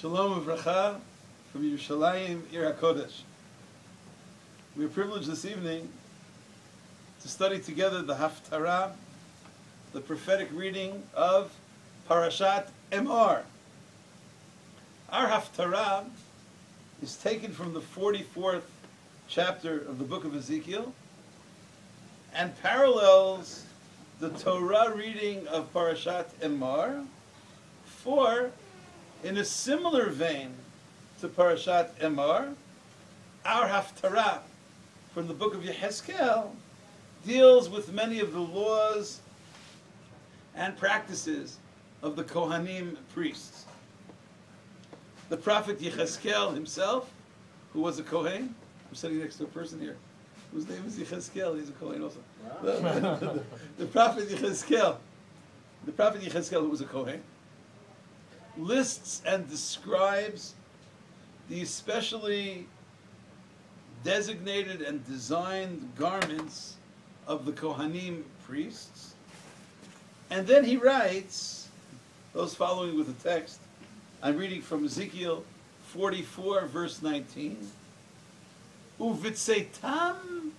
Shalom Uvracha from Yerushalayim, Ir HaKodesh. We are privileged this evening to study together the Haftarah, the prophetic reading of Parashat Emor. Our Haftarah is taken from the 44th chapter of the book of Ezekiel and parallels the Torah reading of Parashat Emor, for in a similar vein to Parashat Emor, our Haftarah from the book of Ezekiel deals with many of the laws and practices of the Kohanim priests. The prophet Ezekiel himself, who was a Kohen, I'm sitting next to a person here whose name is Ezekiel, he's a Kohen also. Wow. The prophet Ezekiel, who was a Kohen, lists and describes the especially designated and designed garments of the Kohanim priests. And then he writes, those following with the text, I'm reading from Ezekiel 44, verse 19, Uvitzetam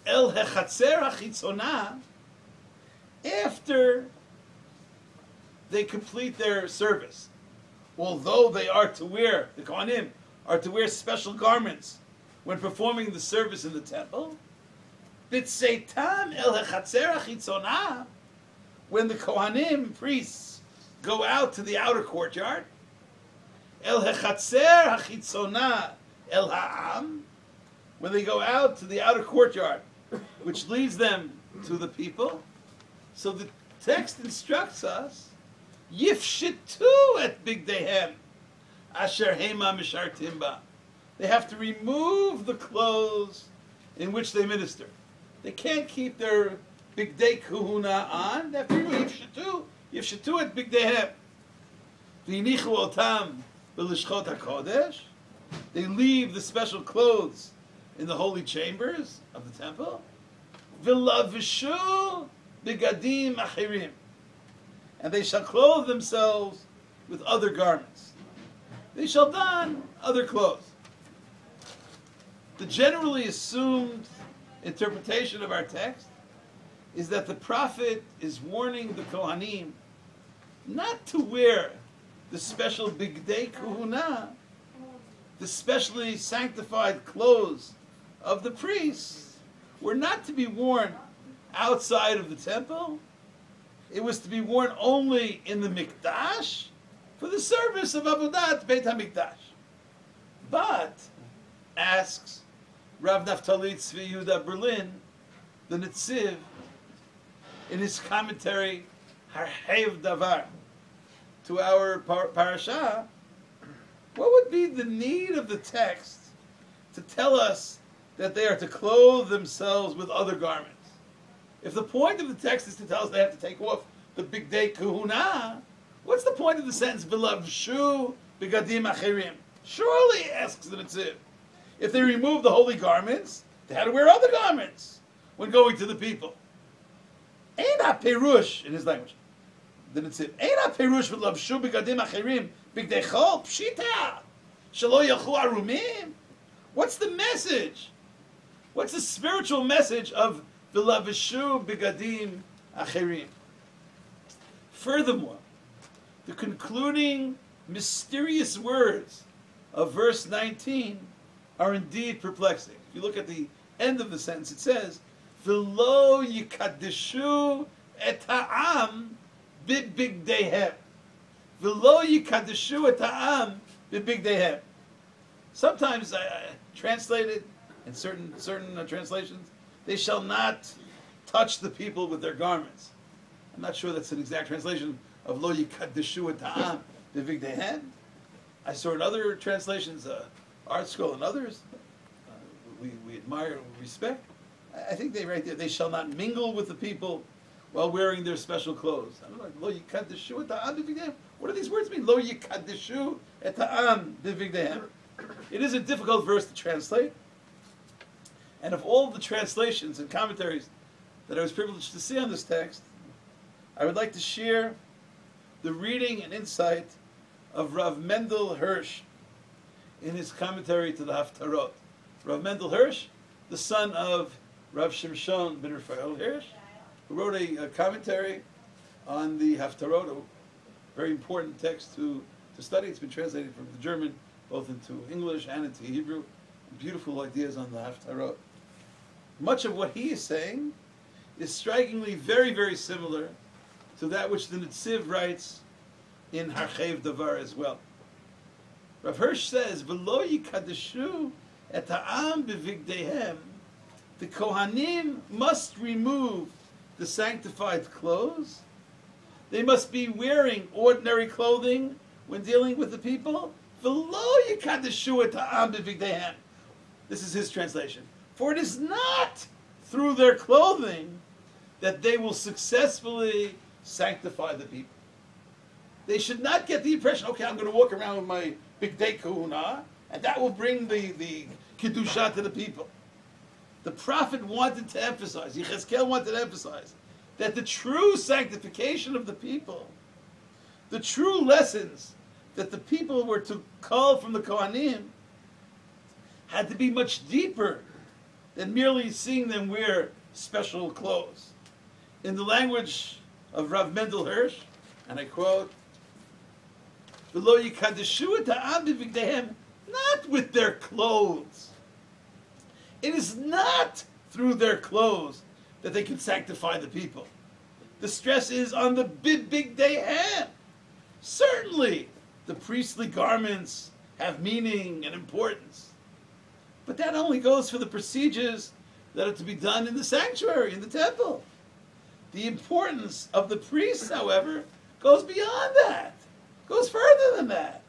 el hechatzer hachitzona, after they complete their service, although they are to wear, the Kohanim are to wear special garments when performing the service in the temple, Bitzeitam el hechatzer hachitzona, when the Kohanim priests go out to the outer courtyard, el hechatzer hachitzona el ha'am, when they go out to the outer courtyard, which leads them to the people. So the text instructs us, Yifshitu et bigdehem, asher hema mishartim ba. They have to remove the clothes in which they minister. They can't keep their bigdei kahuna on. They have to remove Yifshitu et bigdehem. V'inichu otam b'lishchot hakodesh. They leave the special clothes in the holy chambers of the temple. V'lavishu bigadim achirim. And they shall clothe themselves with other garments. They shall don other clothes. The generally assumed interpretation of our text is that the prophet is warning the Kohanim not to wear the special bigdei kahuna, the specially sanctified clothes of the priests, were not to be worn outside of the temple. It was to be worn only in the mikdash for the service of Avodat Beit HaMikdash. But, asks Rav Naftali Tzvi Yehuda Berlin, the Netziv, in his commentary Harhev Davar to our parasha, what would be the need of the text to tell us that they are to clothe themselves with other garments? If the point of the text is to tell us they have to take off the bigdei kahuna, what's the point of the sentence, V'lavshu bigadim achirim? Surely, asks the Netziv, if they remove the holy garments, they had to wear other garments when going to the people. Ein ha-perush, in his language, the Netziv, Ein ha-perush v'lavshu bigadim achirim bigdei chol pshita shelo yalchu arumim. What's the message? What's the spiritual message of V'lavishu bigadim achirim? Furthermore, the concluding mysterious words of verse 19 are indeed perplexing. If you look at the end of the sentence, it says, V'lo yikadeshu et ha'am bibigdehem. V'lo yikadeshu et ha'am bibigdehem. Sometimes translated in certain translations, they shall not touch the people with their garments. I'm not sure that's an exact translation of Lo Yikadeshu et Ha'am B'Vigdehem. I saw in other translations, Art Scroll and others, we admire and respect. I think they write there, they shall not mingle with the people while wearing their special clothes. I don't know, Lo Yikadeshu et Ha'am B'Vigdehem. What do these words mean? Lo Yikadeshu et Ha'am B'Vigdehem. It is a difficult verse to translate. And of all the translations and commentaries that I was privileged to see on this text, I would like to share the reading and insight of Rav Mendel Hirsch in his commentary to the Haftarot. Rav Mendel Hirsch, the son of Rav Shimshon ben Raphael Hirsch, who wrote a commentary on the Haftarot, a very important text to study. It's been translated from the German both into English and into Hebrew. Beautiful ideas on the Haftarot. Much of what he is saying is strikingly very, very similar to that which the Netziv writes in Harchev Davar as well. Rav Hirsch says, "V'lo yikadeshu et ha'am b'vigdehem." The Kohanim must remove the sanctified clothes. They must be wearing ordinary clothing when dealing with the people. V'lo yikadeshu et ha'am b'vigdehem. This is his translation. For it is not through their clothing that they will successfully sanctify the people. They should not get the impression, okay, I'm going to walk around with my big day kahuna, and that will bring the kedusha to the people. The prophet wanted to emphasize, Ezekiel wanted to emphasize, that the true sanctification of the people, the true lessons that the people were to call from the Kohanim, had to be much deeper than merely seeing them wear special clothes. In the language of Rav Mendel Hirsch, and I quote, "V'lo yikadeshu et ha'am b'vigdehem," not with their clothes. It is not through their clothes that they can sanctify the people. The stress is on the big day hand. Certainly, the priestly garments have meaning and importance. But that only goes for the procedures that are to be done in the sanctuary, in the temple. The importance of the priests, however, goes beyond that, goes further than that.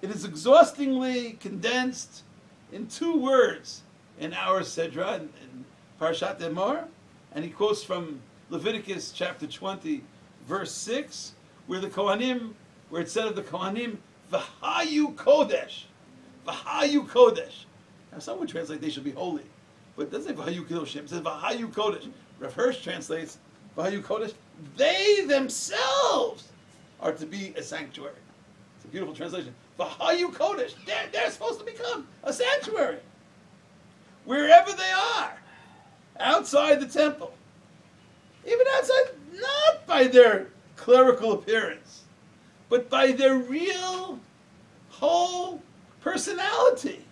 It is exhaustingly condensed in 2 words in our Sedra, in Parshat Emor, and he quotes from Leviticus chapter 20, verse 6, where it said of the Kohanim, "V'hayu kodesh," "V'hayu kodesh." Now some would translate they should be holy, but it doesn't say "V'hayu kedoshim," it says "V'hayu kodesh." Rav Hirsch translates "V'hayu kodesh." They themselves are to be a sanctuary. It's a beautiful translation. "V'hayu kodesh." They're supposed to become a sanctuary. Wherever they are, outside the temple, even outside, not by their clerical appearance, but by their real whole personality,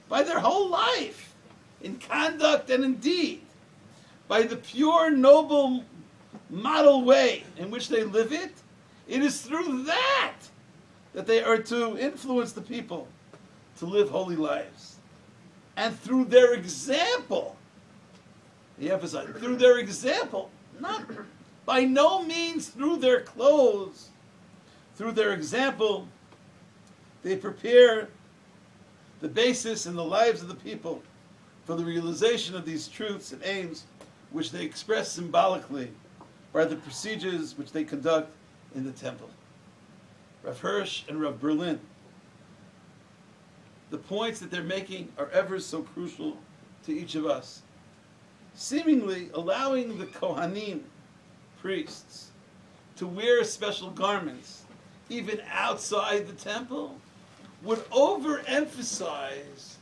by their whole life, in conduct and in deed, by the pure, noble model way in which they live it. It is through that they are to influence the people to live holy lives. And through their example, he emphasized, through their example, not by no means through their clothes, through their example, they prepare the basis in the lives of the people for the realization of these truths and aims which they express symbolically by the procedures which they conduct in the temple. Rav Hirsch and Rav Berlin, the points that they're making are ever so crucial to each of us. Seemingly allowing the Kohanim, priests, to wear special garments, even outside the temple, would overemphasize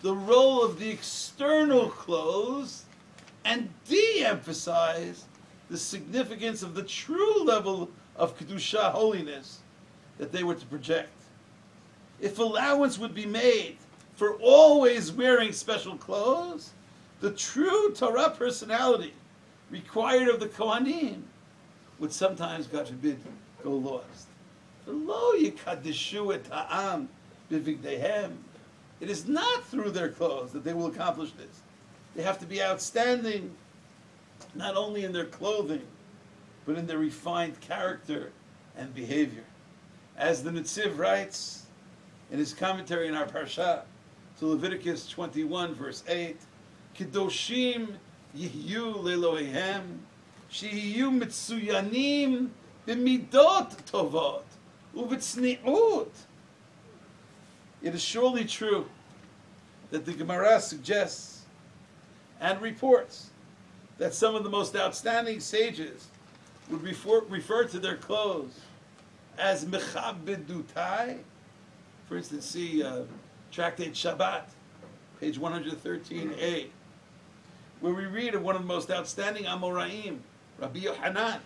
the role of the external clothes and de-emphasize the significance of the true level of Kedusha, holiness, that they were to project. If allowance would be made for always wearing special clothes, the true Torah personality required of the Kohanim would sometimes, God forbid, go lost. V'lo yikadeshu et ha'am b'vigdehem. It is not through their clothes that they will accomplish this. They have to be outstanding, not only in their clothing, but in their refined character and behavior. As the Netziv writes in his commentary in our Parsha to Leviticus 21, verse 8, "Kedoshim yihyu le'Elohehem, shehiyu mitsuyanim b'midot tovot u'b'tzni'ut." It is surely true that the Gemara suggests and reports that some of the most outstanding sages would refer to their clothes as mechabedutai. For instance, see Tractate Shabbat, page 113a, where we read of one of the most outstanding Amoraim, Rabbi Yohanan.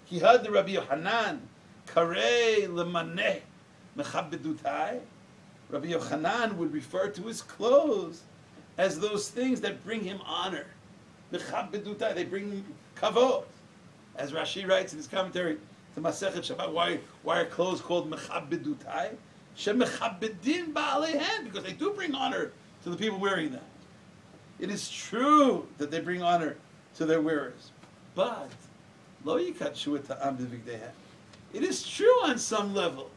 He heard the Rabbi Yohanan, Karei lemaneh mechabedutai. Rabbi Yochanan would refer to his clothes as those things that bring him honor. Mechabedutai, they bring him kavod. As Rashi writes in his commentary to Masechet Shabbat, why are clothes called mechabedutai? Shemechabedin ba'aleihen, because they do bring honor to the people wearing them. It is true that they bring honor to their wearers, but lo yikatshu et ha'am b'vigdeihem. It is true on some level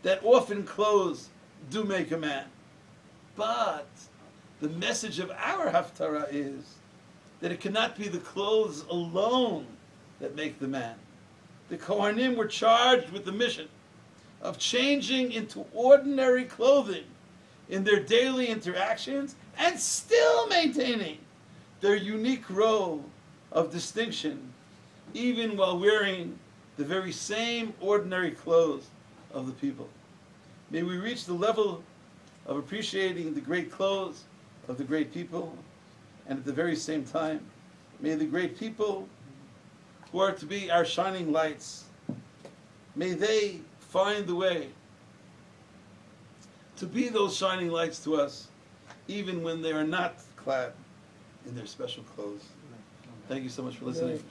that often clothes do make a man, but the message of our Haftarah is that it cannot be the clothes alone that make the man. The Kohanim were charged with the mission of changing into ordinary clothing in their daily interactions and still maintaining their unique role of distinction, even while wearing the very same ordinary clothes of the people. May we reach the level of appreciating the great clothes of the great people, and at the very same time, may the great people who are to be our shining lights, may they find the way to be those shining lights to us, even when they are not clad in their special clothes. Thank you so much for listening.